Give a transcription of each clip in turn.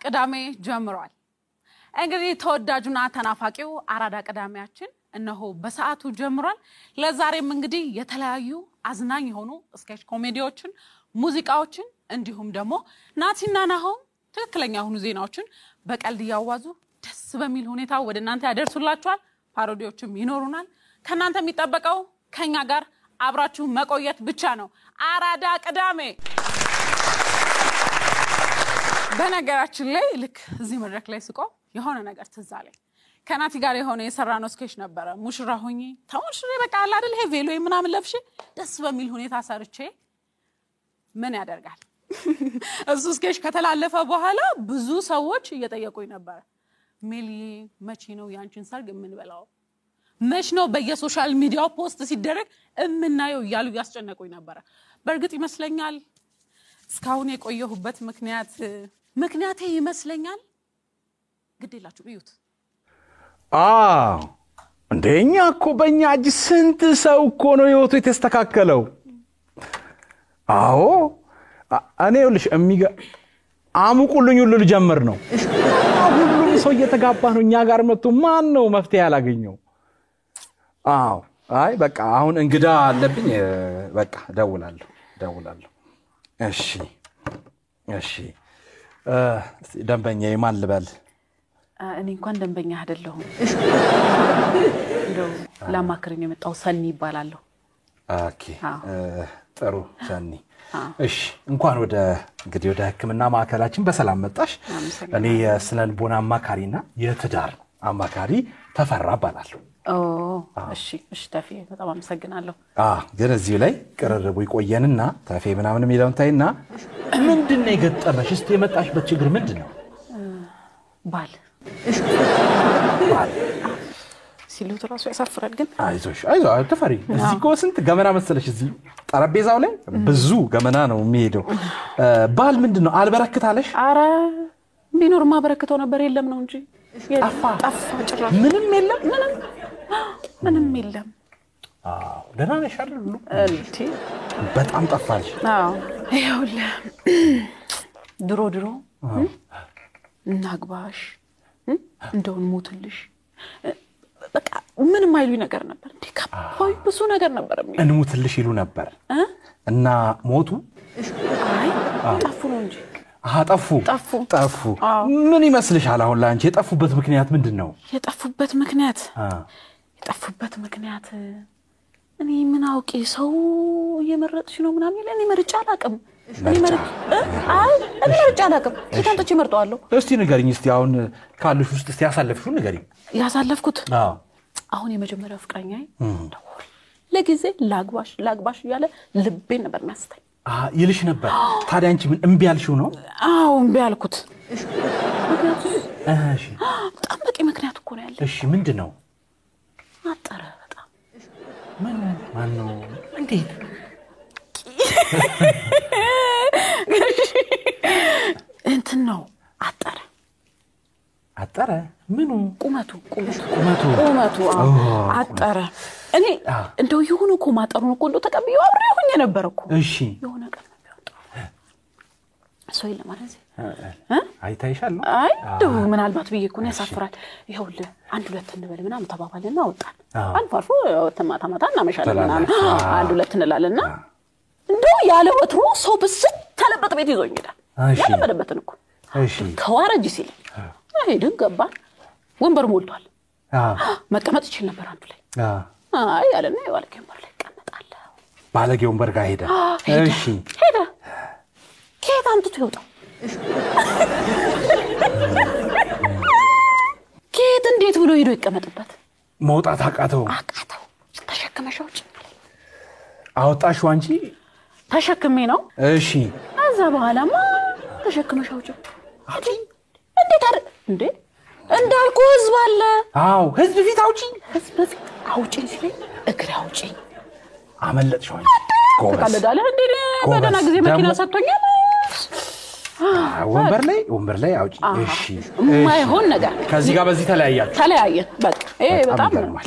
ቅዳሜ ጀምሯል እንግዲህ ተወዳጁና ተናፋቂው አራዳ ቅዳሜያችን እነሆ በሰዓቱ ጀምሯል ለዛሬም እንግዲህ የተለያዩ አዝናኝ ሆኖ ስኬች ኮሜዲዎችን ሙዚቃዎችን እንዲሁም ደግሞ ናቲና ናሆም ትክክለኛ ሆኑ ዜናዎችን በቀልድ ያዋዙ ደስ በሚል ሁኔታ ወደናንተ ያደርሱላችኋል ፓሮዲዎችም ይኖሩናል ከናንተ የሚጠበቀው ከኛ ጋር አብራችሁ መቆየት ብቻ ነው አራዳ ቅዳሜ በነገራችን ላይ ልክ እዚህ መድረክ ላይ ስቆ የሆነ ነገር ትዛለኝ ከናቲ ጋር የሆነ የሰራነው ስኬች ነበር ሙሽራ ሆኜ ተሙሽሬ በቃ አለ አይደል ይሄ ቬሎ ምናምን ለብሼ ደስ በሚል ሁኔታ ሰርቼ ምን ያደርጋል እሱ ስኬች ከተላለፈ በኋላ ብዙ ሰዎች እየጠየቁኝ ነበር ሜሊ መቼ ነው ያንቺን ሰርግ ምን በላው መች ነው በየሶሻል ሚዲያው ፖስት ሲደረግ እምናየው ያሉ ያስጨነቁኝ ነበር በርግጥ ይመስለኛል እስካሁን የቆየሁበት ምክንያቴ ይመስለኛል ግዴላችሁ እዩት እንደኛ እኮ በእኛ እጅ ስንት ሰው እኮ ነው ህይወቱ የተስተካከለው አዎ እኔውልሽ አሙቁልኝ ሁሉ ልጀምር ነው ሁሉም ሰው እየተጋባ ነው እኛ ጋር መጥቶ ማን ነው መፍትሄ ያላገኘው አይ በቃ አሁን እንግዳ አለብኝ በቃ ደውላለሁ እሺ ደንበኛ የማን ልበል እኔ እንኳን ደንበኛ አይደለሁም እንደው ለማክረኝ የመጣው ሰኒ ይባላል ኦኬ ጥሩ ሰኒ እሺ እንኳን ወደ ህክምና ማዕከላችን በሰላም መጣሽ እኔ የስነልቦና አማካሪና የትዳር አማካሪ ተፈራ ባላለሁ እሺ ተፌ በጣም አመሰግናለሁ ግን እዚህ ላይ ቅርርቡ ይቆየንና ተፌ ምናምን የሚለውን ታይና ምንድነው የገጠመሽ እስቲ የመጣሽበት ችግር ምንድነው ባል ሲሉት ራሱ ያሳፍራል ግን አይዞሽ ተፈሪ እዚህ እኮ ስንት ገመና መሰለሽ እዚህ ጠረጴዛው ላይ ብዙ ገመና ነው የሚሄደው ባል ምንድነው አልበረክታለሽ አረ ቢኖር ማበረክተው ነበር የለም ነው እንጂ ጠፋ ጭራሽ ምንም የለም ደህና ነሽ አይደል በጣም ጠፋልሽ ይኸውልህ ድሮ እናግባሽ እንደውን ሞትልሽ በቃ ምንም አይሉኝ ነገር ነበር እንዴ ከፋይ ብዙ ነገር ነበር እንሞትልሽ ይሉ ነበር እና ሞቱ አይ ጠፉ ነው እንጂ ጠፉ ምን ይመስልሻል አሁን ላንቺ የጠፉበት ምክንያት ምንድነው የጠፉበት ምክንያት እኔ ምን አውቄ ሰው እየመረጥሽ ነው ምናምን እኔ መርጫ አላቅም መርጫ አላቅም ከታንቶች ይመርጣዋለሁ እስቲ ንገሪኝ እስቲ አሁን ካሉሽ ውስጥ እስቲ ያሳለፍሽው ንገሪኝ ያሳለፍኩት አሁን የመጀመሪያው ፍቅረኛዬ ለጊዜ ላግባሽ እያለ ልቤን ነበር የሚያስተኝ ይልሽ ነበር ታዲያ አንቺ ምን እምቢ ያልሽው ነው እምቢ ያልኩት እሺ በጣም በቂ ምክንያት እኮ ነው ያለው እሺ ምንድነው አጠረ በጣም ማን ነው እንዴት እንትን ነው አጠረ ምኑ ቁመቱ አጠረ እኔ እንደው ይሁን እኮ ማጠሩን እኮ እንደው ተቀብየው አብሬ ሆኜ ነበር እኮ እሺ የሆነ ቀን ነው የሚወጣው ሰው ለማለት አይታይሻል አይ እንደው ምናልባት ብዬ እኮ ነው ያሳፍራል ይኸውልህ አንድ ሁለት እንበል ምናምን ተባባልና ወጣን አልፎ ተማታ እናመሻለን አንድ ሁለት እንላለና እንደው ያለ ወትሮ ሰው በስት ተለበጥ ቤት ይዞኝ ይላል ያለበደበትን እኮ እሺ ከዋረጅ ሲል ሄድን ገባን ወንበር ሞልቷል መቀመጥ ይችል ነበር አንዱ ላይ አይ ያለና የዋልከ ወንበር ላይ ቀመጣለሁ ባለጌ ወንበር ጋር ሄደ እሺ ከየት አምጥቶ ይወጣው ከየት እንዴት ብሎ ሄዶ ይቀመጥበት መውጣት አቃተው ተሸክመሽው አወጣሽው አንቺ ተሸክሜ ነው እሺ አዛ በኋላማ ተሸክመሽው እንዴ እንዳልኩ ህዝብ አለ ህዝብ ፊት አውጪኝ ሲለኝ እግሬ አውጪኝ አመለጥሽው አንቺ ተቀለዳለ እንዴ በደና ጊዜ መኪና ሰጥቶኛል ወንበር ላይ አውጪኝ እሺ ማይሆን ነገር ከዚህ ጋር በዚህ ተለያየን በቃ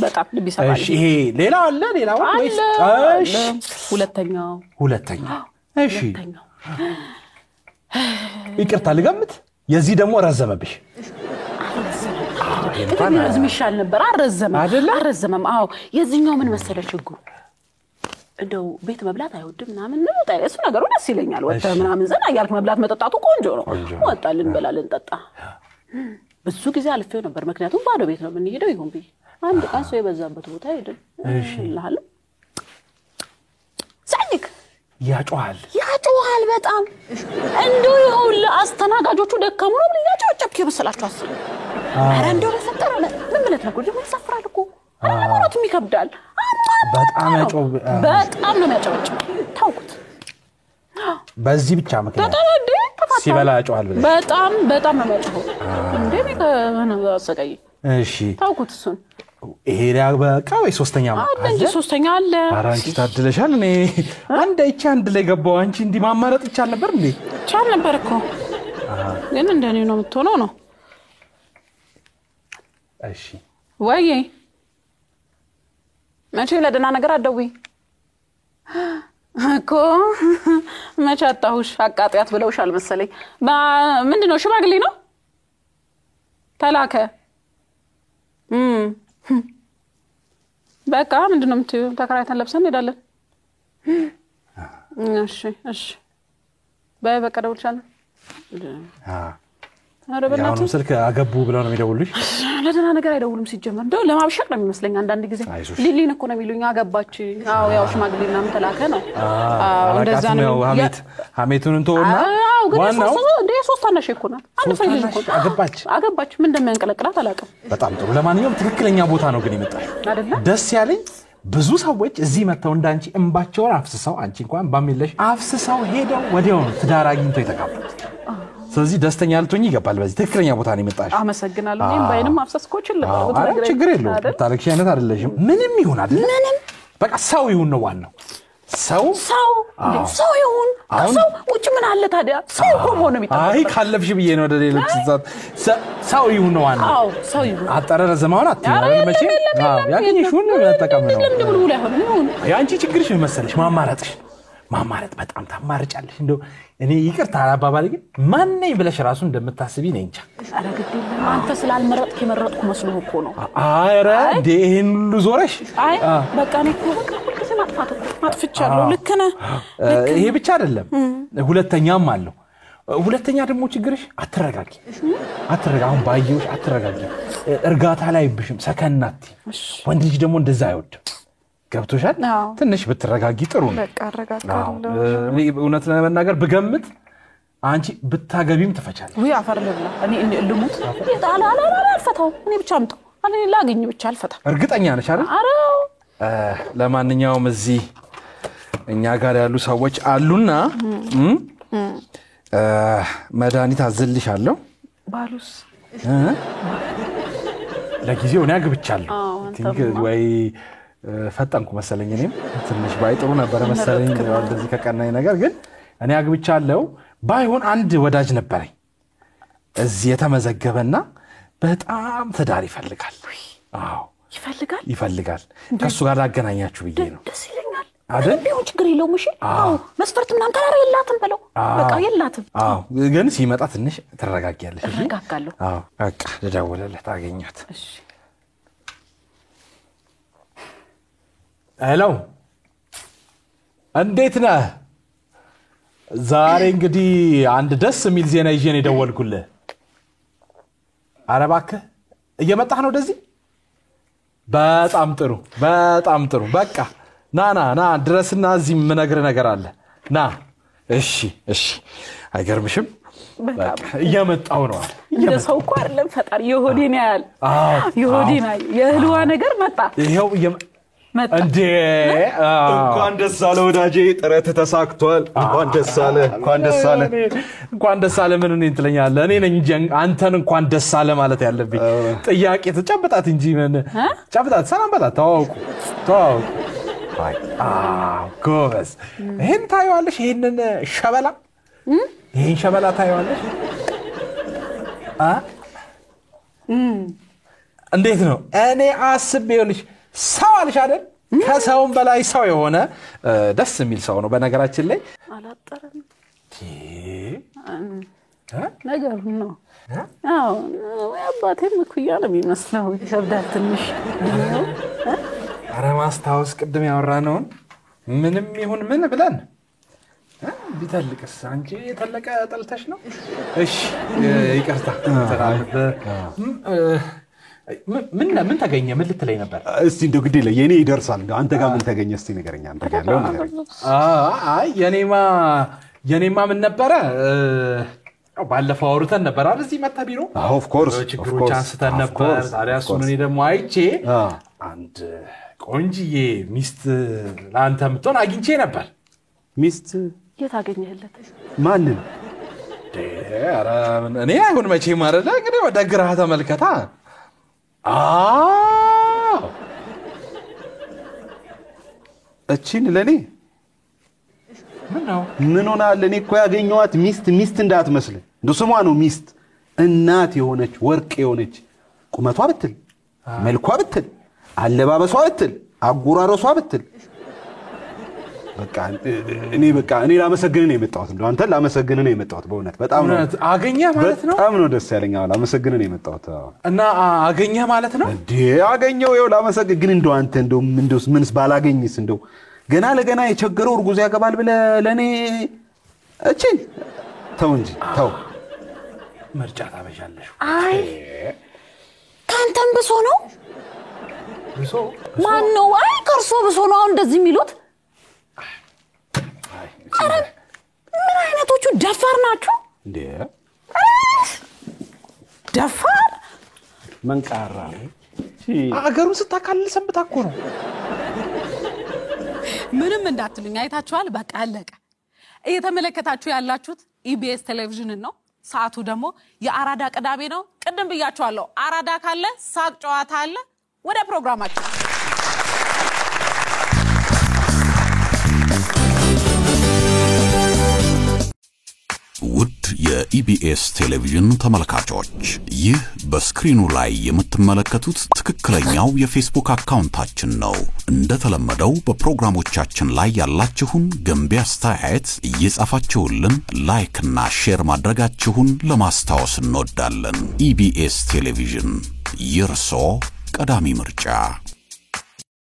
በጣም ልብ ይሰማል እሺ ይሄ ሌላው ወይስ እሺ ሁለተኛው እሺ ይቅርታ ልገምት የዚህ ደግሞ ረዘመብሽ እንኳን ረዝም ይሻል ነበር አረዘመም አዎ የዚህኛው ምን መሰለሽ ችግሩ እንደው ቤት መብላት አይወድም ምናምን ነው እሱ ነገሩ ደስ ይለኛል ወጣ ምናምን ዘና ያልክ መብላት መጠጣቱ ቆንጆ ነው ወጣልን በላልን ጠጣ ብዙ ጊዜ አልፈው ነበር ምክንያቱም ባዶ ቤት ነው የምንሄደው ይሁን ቢ አንድ ቀን ሰው የበዛበት ቦታ ሄደን ይላል ሳይክ ያጮሃል በጣም እንደው ይሁን አስተናጋጆቹ ደከሙ ነው ያጫጨብክ ይመስላችሁ አስብ አረ እንደው ለፈጠረ ምን ማለት ነው ደግሞ ይሰፍራል እኮ አማራቱ ይከብዳል በጣም ነው የሚያጨበጭብ ታውቁት በዚህ ብቻ ምክንያት ሲበላ ያጮሃል ብለሽ በጣም ነው የሚያጮህ እንዴ ሰቀይ እሺ ታውቁት እሱን ይሄ በቃ ወይ ሶስተኛ አንድ ሶስተኛ አለ አራንቺ ታድለሻል እኔ አንድ ላይ ገባው አንቺ እንዲ ማማረጥ ይቻል ነበር እንዴ ይቻል ነበር እኮ ግን እንደኔ ነው የምትሆነው ነው እሺ ወይ መቼ ለደና ነገር አደውይ እኮ መቻጣውሽ አቃጥያት ብለውሻል መሰለኝ ምንድነው ሽማግሌ ነው ተላከ በቃ ምንድነው ተከራይተን ለብሰን እንሄዳለን እሺ በቃ ደውልሻለሁ አረበናቱ ስልክ አገቡ ብለው ነው የሚደውሉሽ ለደና ነገር አይደውሉም ሲጀመር እንደው ለማብሸቅ ነው የሚመስለኝ አንድ ጊዜ ሊሊን እኮ ነው የሚሉኝ አገባች ያው ሽማግሌና ተላከ ነው እንደዛ ነው ሀሜቱን እንተውና ዋናው እንደ ሶስት አናሽ እኮ ነው አንድ ፋይል እኮ አገባች ምን እንደሚያንቀለቅላት አላውቅም በጣም ጥሩ ለማንኛውም ትክክለኛ ቦታ ነው ግን ይመጣል ደስ ያለኝ ብዙ ሰዎች እዚህ መተው እንዳንቺ እንባቸውን አፍስሰው አንቺ እንኳን ባሚለሽ አፍስሰው ሄደው ወዲያው ትዳር አግኝተው የተጋቡት ስለዚህ ደስተኛ ልትሆኚ ይገባል በዚህ ትክክለኛ ቦታ ነው የመጣሽ አመሰግናለሁ እኔም ባይንም አፍሰስ እኮ ይችላል ችግር የለውም ታሪክሽ አይነት አይደለሽም ምንም ይሁን አይደል በቃ ሰው ይሁን ነው ዋናው ሰው ይሁን ሰው ውጭ ምን አለ ታዲያ ሰው ቆሞ ነው የሚጣጣው አይ ካለፍሽ ብዬ ነው ወደ ሌሎች ሰው ይሁን ነው ዋናው አዎ ሰው ይሁን አጠረረ ዘማውን አትያለ መቼ ያገኝሽውን ተጠቀም ነው ለምን ብሎ ላይ ሆነ ያንቺ ችግርሽ መሰለሽ ማማረጥ በጣም ታማርጫለሽ እንደው እኔ ይቅርታ አባባል ግን ማን ነኝ ብለሽ ራሱ እንደምታስቢ ነኝ እንጃ አረግዴ አንተ ስላልመረጥክ የመረጥኩ መስሎ እኮ ነው አረ ይሄን ሁሉ ዞረሽ አይ በቃ ነው በቃ ሁሉ ማጥፍቻለሁ ልክ ነህ ይሄ ብቻ አይደለም ሁለተኛም አለው ሁለተኛ ደግሞ ችግርሽ አትረጋጊ አሁን ባየውሽ አትረጋጊ እርጋታ ላይ ብሽም ሰከናት ወንድ ልጅ ደግሞ እንደዛ አይወድም ገብቶሻል ትንሽ ብትረጋጊ ጥሩ ነው በቃ አረጋጋለሁ እኔ እውነት ለመናገር ብገምት አንቺ ብታገቢም ተፈቻለሽ ወይ አፈር ለብላ እኔ ልሙት አልፈታው እኔ ብቻ አምጣው እኔ ላገኝ ብቻ አልፈታ እርግጠኛ ነሽ አይደል አረ ለማንኛውም እዚህ እኛ ጋር ያሉ ሰዎች አሉና መድኃኒት አዝልሻለሁ ባሉስ ለጊዜው እኔ አግብቻለሁ ወይ ፈጠንኩ መሰለኝ እኔም ትንሽ ባይጥሩ ነበር መሰለኝ እንደዚህ ከቀናኝ ነገር ግን እኔ አግብቻለሁ ባይሆን አንድ ወዳጅ ነበረኝ እዚህ የተመዘገበና በጣም ትዳር ይፈልጋል ይፈልጋል ከሱ ጋር ላገናኛችሁ ብዬ ነው ደስ ይለኛል አይደል ቢሆን ችግር የለውም እሺ መስፈርት ምናምን ተራራ የላትም በለው በቃ የላትም ግን ሲመጣ ትንሽ ተረጋጊያለሽ እሺ ተረጋጋለሁ በቃ ልደውልለት አገኛት እሺ ሄሎ እንዴት ነህ ዛሬ እንግዲህ አንድ ደስ የሚል ዜና ይዤ ነው የደወልኩልህ ኧረ እባክህ እየመጣህ ነው ወደዚህ በጣም ጥሩ በቃ ና ድረስና እዚህ ምነግርህ ነገር አለ ና እሺ አይገርምሽም በቃ እየመጣው ነው እንደ ሰው እኮ አይደለም ፈጣሪ የሆዴን ያያል የሆዴን የህልዋ ነገር መጣ ይሄው እንዴ እንኳን ደስ አለ ወዳጄ ጥረት ተሳክቷል እንኳን ደስ አለ ምን ነው እንትለኛለህ እኔ ነኝ እንጂ አንተን እንኳን ደስ አለ ማለት ያለብኝ ጥያቄ ተጨብጣት እንጂ ምን ጨብጣት ሰላም በላት ተዋው አይ ጎበዝ ይሄን ታዩዋለሽ ይሄንን ሸበላ ይሄን ሸበላ ታዩዋለሽ እንዴት ነው እኔ አስቤልሽ ሰው አልሽ አይደል ከሰውም በላይ ሰው የሆነ ደስ የሚል ሰው ነው በነገራችን ላይ አላጠረም ነገር ነው አዎ አባቴም እኩያ ነው የሚመስለው ይከብዳል ትንሽ ኧረ ማስታወስ ቅድም ያወራነውን ምንም ይሁን ምን ብለን ቢተልቅስ አንቺ የተለቀ ጠልተሽ ነው እሺ ይቅርታ ምን ተገኘ ምን ልትለኝ ነበር እስቲ እንደው ግዴ ላይ የኔ ይደርሳል አንተ ጋር ምን ተገኘ እስቲ ንገረኝ አንተ ጋር ያለው ነገር አይ የኔማ ምን ነበረ ባለፈው አውርተን ነበር አይደል እዚህ መጣ ቢሮ ኦፍ ኮርስ ችግሮች አንስተን ነበር ታዲያ እሱን እኔ ደግሞ አይቼ አንድ ቆንጂዬ ሚስት ላንተ ምትሆን አግኝቼ ነበር ሚስት የት አገኘህለት ማንን ኧረ እኔ አይሁን መቼ ማረዳ እንግዲህ ወደ ግራ ተመልከታ እቺን ለኔ ምን ሆነ ለኔ እኮ ያገኘዋት ሚስት እንዳትመስል እንደው ስሟ ነው ሚስት እናት የሆነች ወርቅ የሆነች ቁመቷ ብትል መልኳ ብትል አለባበሷ ብትል አጉራረሷ ብትል በቃ እኔ ላመሰግን ነው የመጣሁት እንደው አንተ ላመሰግን ነው የመጣሁት በእውነት በጣም ነው አገኘ ማለት ነው በጣም ነው ደስ ያለኝ ላመሰግን ነው የመጣሁት እና አገኘ ማለት ነው እንዴ አገኘው ይኸው ላመሰግን ግን እንደው አንተ እንደው ምንስ ባላገኝስ እንደው ገና ለገና የቸገረው እርጉዝ ያገባል ብለ ለኔ እቺ ተው እንጂ ተው ምርጫ ታበሻለሽ አይ ካንተም ብሶ ነው ብሶ ማን ነው አይ ከርሶ ብሶ ነው እንደዚህ የሚሉት አረ ምን አይነቶቹ ደፋር ናቸው እንዴ ደፋር መንቃራ አገሩን ስታካልል ሰንብታኮ ነው ምንም እንዳትሉኝ አይታችኋል በቃ አለቀ እየተመለከታችሁ ያላችሁት ኢቢኤስ ቴሌቪዥን ነው ሰዓቱ ደግሞ የአራዳ ቅዳሜ ነው ቅድም ብያችኋለሁ አራዳ ካለ ሳቅ ጨዋታ አለ ወደ ፕሮግራማችን ውድ የኢቢኤስ ቴሌቪዥን ተመልካቾች ይህ በስክሪኑ ላይ የምትመለከቱት ትክክለኛው የፌስቡክ አካውንታችን ነው እንደተለመደው በፕሮግራሞቻችን ላይ ያላችሁን ገንቢ አስተያየት እየጻፋችሁልን ላይክ እና ሼር ማድረጋችሁን ለማስታወስ እንወዳለን ኢቢኤስ ቴሌቪዥን የርሶ ቀዳሚ ምርጫ